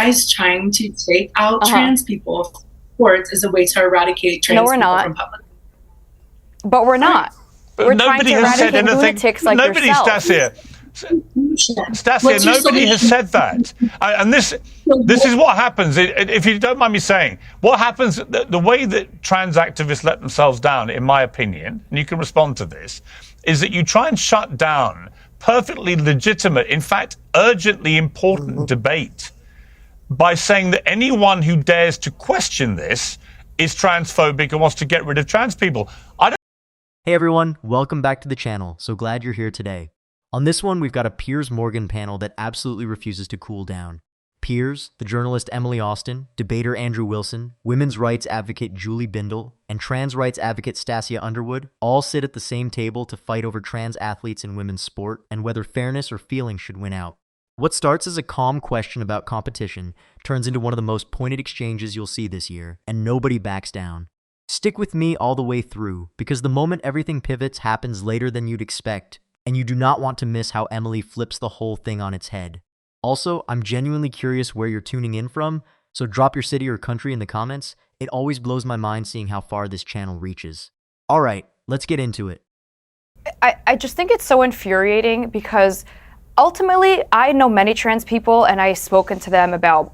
guys trying to take out Uh-huh. trans people from sports as a way to eradicate No, trans we're people not. from public. But we're not. But We're trying to nobody has said eradicate anything. lunatics like Nobody, yourself. Stasia. Stasia, What's your nobody has solution? said that. And this is what happens, if you don't mind me saying, what happens, the way that trans activists let themselves down, in my opinion, and you can respond to this, is that you try and shut down perfectly legitimate, in fact, urgently important debate by saying that anyone who dares to question this is transphobic and wants to get rid of trans people. Hey everyone, welcome back to the channel. So glad you're here today. On this one, we've got a Piers Morgan panel that absolutely refuses to cool down. Piers, the journalist Emily Austin, debater Andrew Wilson, women's rights advocate Julie Bindel, and trans rights advocate Stasia Underwood all sit at the same table to fight over trans athletes in women's sport and whether fairness or feelings should win out. What starts as a calm question about competition turns into one of the most pointed exchanges you'll see this year, and nobody backs down. Stick with me all the way through, because the moment everything pivots happens later than you'd expect, and you do not want to miss how Emily flips the whole thing on its head. Also, I'm genuinely curious where you're tuning in from, so drop your city or country in the comments. It always blows my mind seeing how far this channel reaches. Alright, let's get into it. I just think it's so infuriating because ultimately, I know many trans people and I've spoken to them about,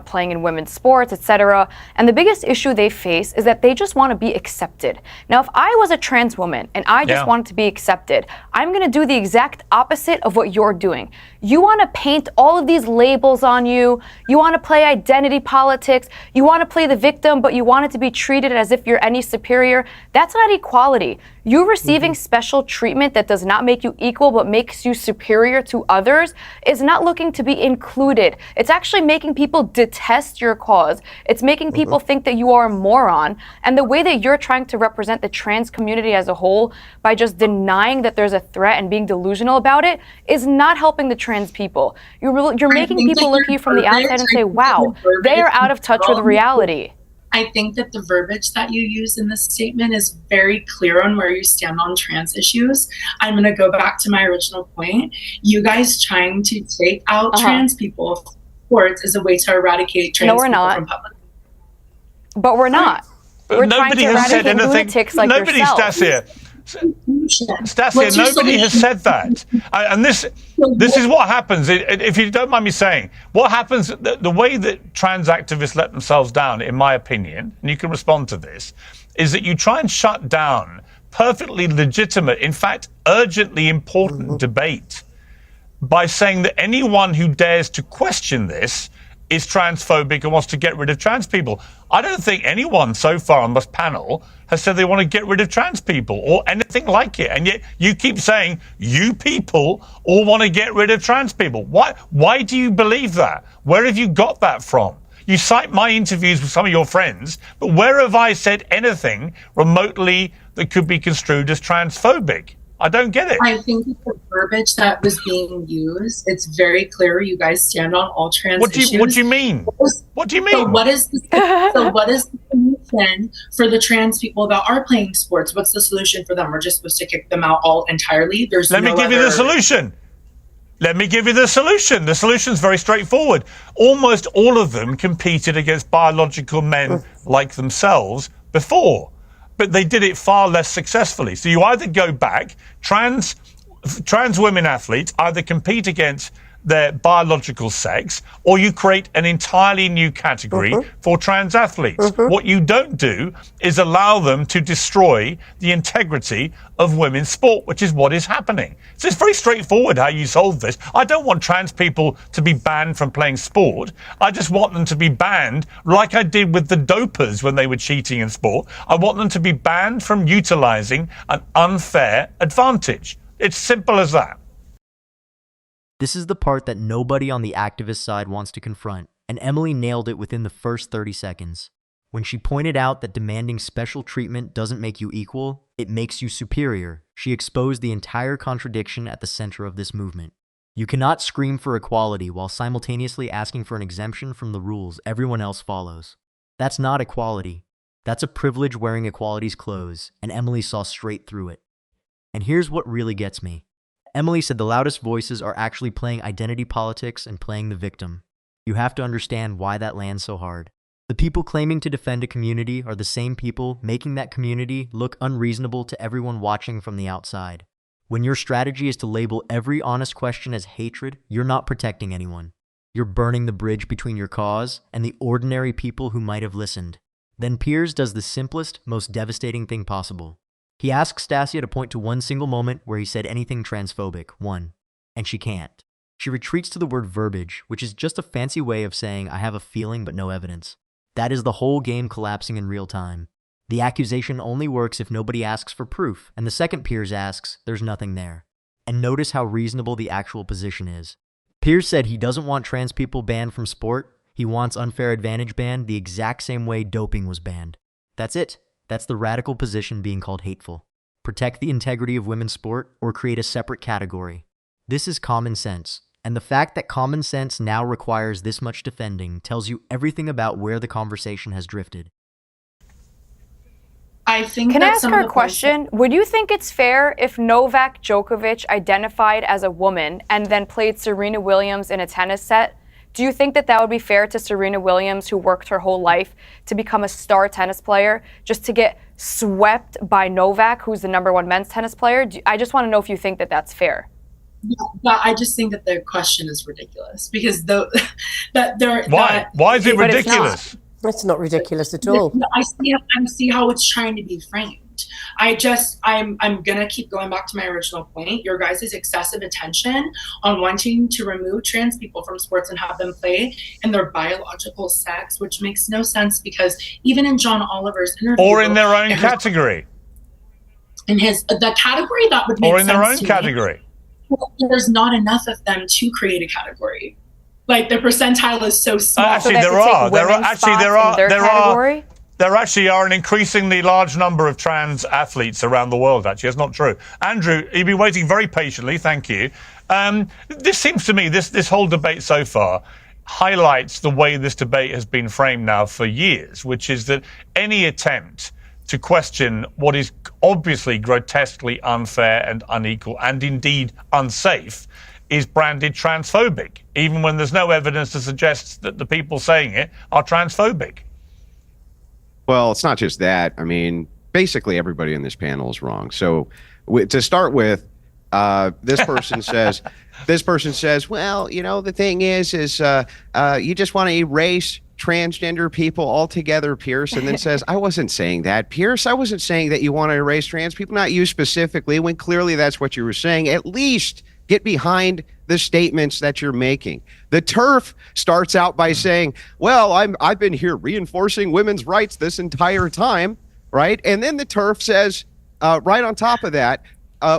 playing in women's sports, etc. And the biggest issue they face is that they just want to be accepted. Now, if I was a trans woman and I just wanted to be accepted, I'm going to do the exact opposite of what you're doing. You want to paint all of these labels on you. You want to play identity politics. You want to play the victim, but you want it to be treated as if you're any superior. That's not equality. You receiving special treatment that does not make you equal but makes you superior to others is not looking to be included. It's actually making people detest your cause. It's making people think that you are a moron. And the way that you're trying to represent the trans community as a whole by just denying that there's a threat and being delusional about it is not helping the trans people. You're making people look at you from the outside and say, wow, they are out of touch with reality. I think that the verbiage that you use in this statement is very clear on where you stand on trans issues. I'm going to go back to my original point. You guys trying to take out trans people from sports as a way to eradicate trans people from public. But we're not. We're trying to eradicate lunatics like yourself. Stasia, nobody has said that. And this is what happens, if you don't mind me saying, what happens, the way that trans activists let themselves down, in my opinion, and you can respond to this, is that you try and shut down perfectly legitimate, in fact, urgently important debate by saying that anyone who dares to question this is transphobic and wants to get rid of trans people. I don't think anyone so far on this panel has said they want to get rid of trans people or anything like it. And yet you keep saying you people all want to get rid of trans people. Why do you believe that? Where have you got that from? You cite my interviews with some of your friends, but where have I said anything remotely that could be construed as transphobic? I don't get it. I think the verbiage that was being used, it's very clear you guys stand on all trans issues. What do you mean? What do you mean? So what is the solution for the trans people that are playing sports? What's the solution for them? We're just supposed to kick them out all entirely? Let me give you the solution. Let me give you the solution. The solution's very straightforward. Almost all of them competed against biological men like themselves before, but they did it far less successfully. So you either go back, trans women athletes either compete against their biological sex, or you create an entirely new category for trans athletes. What you don't do is allow them to destroy the integrity of women's sport, which is what is happening. So it's very straightforward how you solve this. I don't want trans people to be banned from playing sport. I just want them to be banned like I did with the dopers when they were cheating in sport. I want them to be banned from utilizing an unfair advantage. It's simple as that. This is the part that nobody on the activist side wants to confront, and Emily nailed it within the first 30 seconds. When she pointed out that demanding special treatment doesn't make you equal, it makes you superior, she exposed the entire contradiction at the center of this movement. You cannot scream for equality while simultaneously asking for an exemption from the rules everyone else follows. That's not equality. That's a privilege wearing equality's clothes, and Emily saw straight through it. And here's what really gets me. Emily said the loudest voices are actually playing identity politics and playing the victim. You have to understand why that lands so hard. The people claiming to defend a community are the same people making that community look unreasonable to everyone watching from the outside. When your strategy is to label every honest question as hatred, you're not protecting anyone. You're burning the bridge between your cause and the ordinary people who might have listened. Then Piers does the simplest, most devastating thing possible. He asks Stasia to point to one single moment where he said anything transphobic, one, and she can't. She retreats to the word verbiage, which is just a fancy way of saying I have a feeling but no evidence. That is the whole game collapsing in real time. The accusation only works if nobody asks for proof, and the second Piers asks, there's nothing there. And notice how reasonable the actual position is. Piers said he doesn't want trans people banned from sport. He wants unfair advantage banned the exact same way doping was banned. That's it. That's the radical position being called hateful. Protect the integrity of women's sport or create a separate category. This is common sense. And the fact that common sense now requires this much defending tells you everything about where the conversation has drifted. I think Can I that ask some her of a the question? Would you think it's fair if Novak Djokovic identified as a woman and then played Serena Williams in a tennis set? Do you think that that would be fair to Serena Williams, who worked her whole life to become a star tennis player, just to get swept by Novak, who's the #1 men's tennis player? I just want to know if you think that that's fair. Yeah, I just think that the question is ridiculous because Why is it But it's not. ridiculous? It's not ridiculous at all. I see how it's trying to be framed. I'm gonna keep going back to my original point. Your guys' excessive attention on wanting to remove trans people from sports and have them play in their biological sex, which makes no sense because even in John Oliver's interview, Or in their own category. in the category that would make Or sense in their own to me, category. there's not enough of them to create a category. Like the percentile is so small. Actually, So they have to take women's spots in their category? There actually are an increasingly large number of trans athletes around the world, actually. That's not true. Andrew, you've been waiting very patiently. Thank you. This seems to me, this whole debate so far highlights the way this debate has been framed now for years, which is that any attempt to question what is obviously grotesquely unfair and unequal and indeed unsafe is branded transphobic, even when there's no evidence to suggest that the people saying it are transphobic. Well, it's not just that. I mean, basically everybody in this panel is wrong. So to start with, this person says, well, you know, the thing is you just want to erase transgender people altogether, Pierce, and then says, I wasn't saying that, Pierce. I wasn't saying that you want to erase trans people, not you specifically, when clearly that's what you were saying. At least get behind the statements that you're making. The TERF starts out by saying, well, I've been here reinforcing women's rights this entire time, right? And then the TERF says, right on top of that,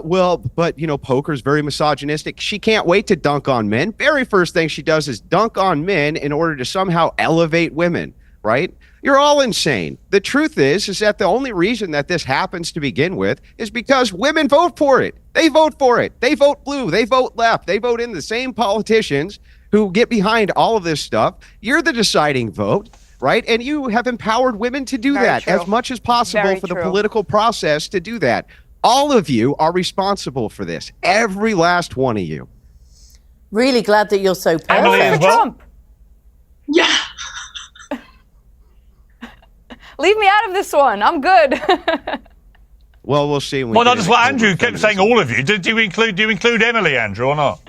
well, but, you know, poker's very misogynistic. She can't wait to dunk on men. Very first thing she does is dunk on men in order to somehow elevate women, right? You're all insane. The truth is that the only reason that this happens to begin with is because women vote for it. They vote for it. They vote blue. They vote left. They vote in the same politicians who get behind all of this stuff. You're the deciding vote, right? And you have empowered women to do Very that true. as much as possible Very for the true. political process to do that. All of you are responsible for this. Every last one of you. Really glad that you're so Emily as perfect. well? Trump. Yeah. Leave me out of this one. I'm good. Well, we'll see. When we Well, get not just into what Andrew global kept saying, feminism. all of you. Do you include Emily, Andrew, or not?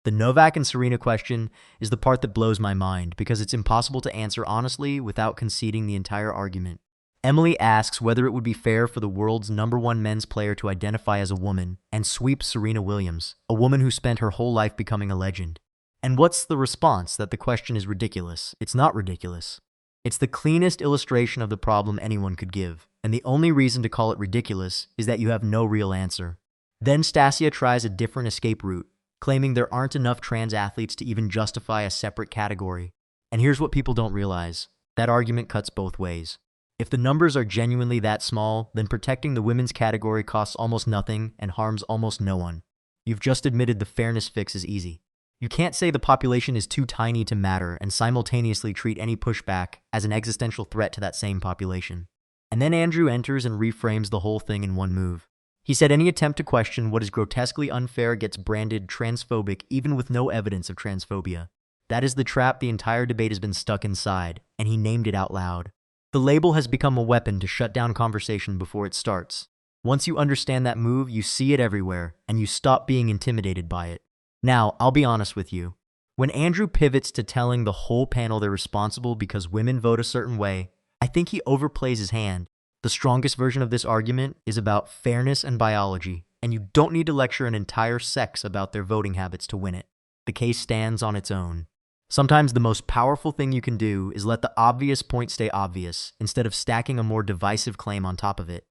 The Novak and Serena question is the part that blows my mind because it's impossible to answer honestly without conceding the entire argument. Emily asks whether it would be fair for the world's #1 men's player to identify as a woman and sweep Serena Williams, a woman who spent her whole life becoming a legend. And what's the response? That the question is ridiculous. It's not ridiculous. It's the cleanest illustration of the problem anyone could give, and the only reason to call it ridiculous is that you have no real answer. Then Stasia tries a different escape route, claiming there aren't enough trans athletes to even justify a separate category. And here's what people don't realize. That argument cuts both ways. If the numbers are genuinely that small, then protecting the women's category costs almost nothing and harms almost no one. You've just admitted the fairness fix is easy. You can't say the population is too tiny to matter and simultaneously treat any pushback as an existential threat to that same population. And then Andrew enters and reframes the whole thing in one move. He said any attempt to question what is grotesquely unfair gets branded transphobic even with no evidence of transphobia. That is the trap the entire debate has been stuck inside, and he named it out loud. The label has become a weapon to shut down conversation before it starts. Once you understand that move, you see it everywhere, and you stop being intimidated by it. Now, I'll be honest with you. When Andrew pivots to telling the whole panel they're responsible because women vote a certain way, I think he overplays his hand. The strongest version of this argument is about fairness and biology, and you don't need to lecture an entire sex about their voting habits to win it. The case stands on its own. Sometimes the most powerful thing you can do is let the obvious point stay obvious, instead of stacking a more divisive claim on top of it.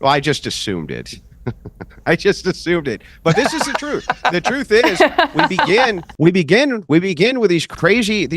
Well, I just assumed it. I just assumed it. But this is the truth. The truth is, we begin with these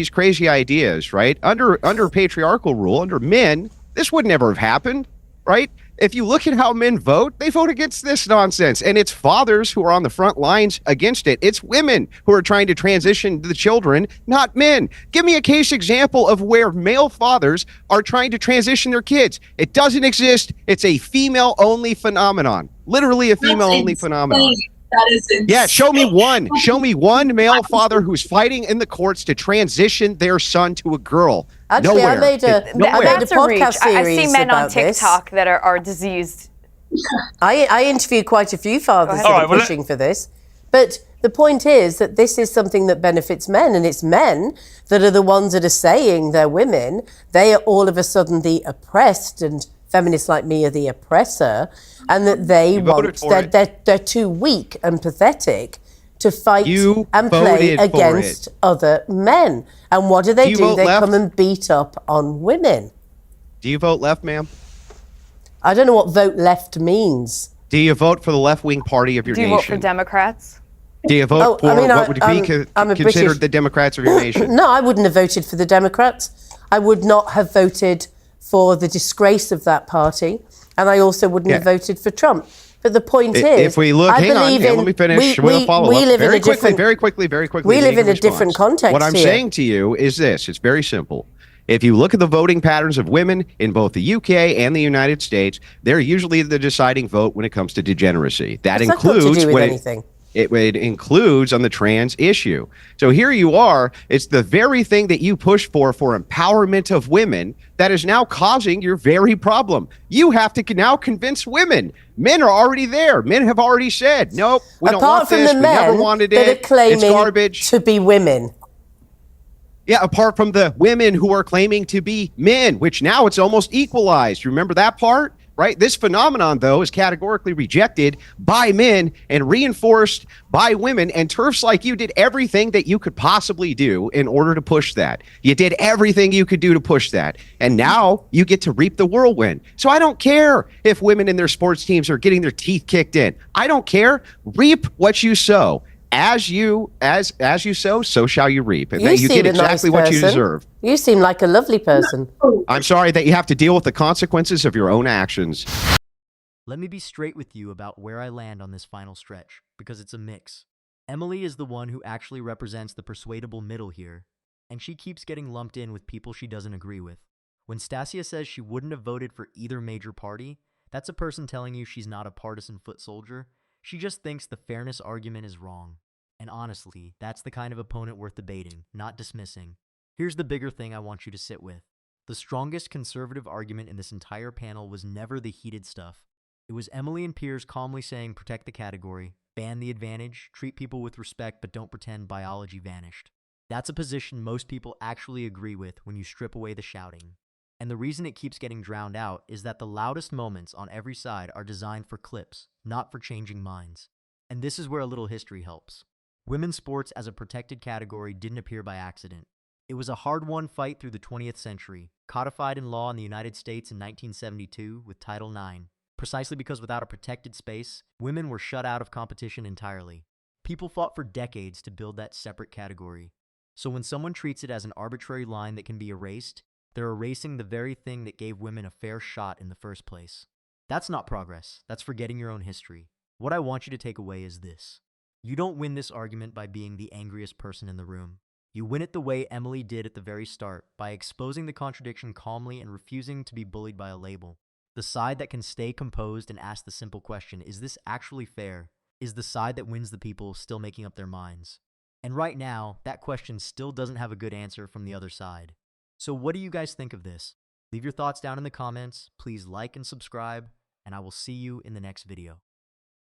crazy ideas, right? Under patriarchal rule, under men, this would never have happened, right? If you look at how men vote, they vote against this nonsense. And it's fathers who are on the front lines against it. It's women who are trying to transition the children, not men. Give me a case example of where male fathers are trying to transition their kids. It doesn't exist. It's a female-only phenomenon. Literally a female-only phenomenon. That is insane. Yeah, show me one. Show me one male father who's fighting in the courts to transition their son to a girl. Actually, Nowhere. I made a That's a reach. podcast I series see men on about this. TikTok that are diseased. I interviewed quite a few fathers ahead. that All are right, well, pushing for this. But the point is that this is something that benefits men, and it's men that are the ones that are saying they're women. They are all of a sudden the oppressed, and feminists like me are the oppressor, and that they they're too weak and pathetic to fight and play against other men. And what do? They come and beat up on women. Do you vote left, ma'am? I don't know what vote left means. Do you vote for the left-wing party of your Do you nation? vote for Democrats? Do you vote for what would be considered British. the Democrats of your nation? No, I wouldn't have voted for the Democrats. I would not have voted for the disgrace of that party. And I also wouldn't have voted for Trump. But the point is, if we look, hang on, let me finish with a follow-up. Very quickly. We live in a different context. What I'm saying to you is this: it's very simple. If you look at the voting patterns of women in both the UK and the United States, they're usually the deciding vote when it comes to degeneracy. That includes it includes on the trans issue. So here you are. It's the very thing that you push for empowerment of women that is now causing your very problem. You have to now convince women. Men are already there. Men have already said, nope, we don't want this. We never wanted it. It's garbage. To be women. Yeah, apart from the women who are claiming to be men, which now it's almost equalized. You remember that part? Right? This phenomenon, though, is categorically rejected by men and reinforced by women. And TERFs like you did everything that you could possibly do in order to push that. You did everything you could do to push that. And now you get to reap the whirlwind. So I don't care if women in their sports teams are getting their teeth kicked in. I don't care. Reap what you sow. As you sow, so shall you reap. And you get exactly what you deserve. You seem like a lovely person. I'm sorry that you have to deal with the consequences of your own actions. Let me be straight with you about where I land on this final stretch, because it's a mix. Emily is the one who actually represents the persuadable middle here, and she keeps getting lumped in with people she doesn't agree with. When Stasia says she wouldn't have voted for either major party, that's a person telling you she's not a partisan foot soldier. She just thinks the fairness argument is wrong. And honestly, that's the kind of opponent worth debating, not dismissing. Here's the bigger thing I want you to sit with. The strongest conservative argument in this entire panel was never the heated stuff. It was Emily and Piers calmly saying protect the category, ban the advantage, treat people with respect but don't pretend biology vanished. That's a position most people actually agree with when you strip away the shouting. And the reason it keeps getting drowned out is that the loudest moments on every side are designed for clips, not for changing minds. And this is where a little history helps. Women's sports as a protected category didn't appear by accident. It was a hard-won fight through the 20th century, codified in law in the United States in 1972 with Title IX, precisely because without a protected space, women were shut out of competition entirely. People fought for decades to build that separate category. So when someone treats it as an arbitrary line that can be erased, they're erasing the very thing that gave women a fair shot in the first place. That's not progress. That's forgetting your own history. What I want you to take away is this. You don't win this argument by being the angriest person in the room. You win it the way Emily did at the very start, by exposing the contradiction calmly and refusing to be bullied by a label. The side that can stay composed and ask the simple question, is this actually fair, is the side that wins the people still making up their minds. And right now, that question still doesn't have a good answer from the other side. So what do you guys think of this? Leave your thoughts down in the comments, please like and subscribe, and I will see you in the next video.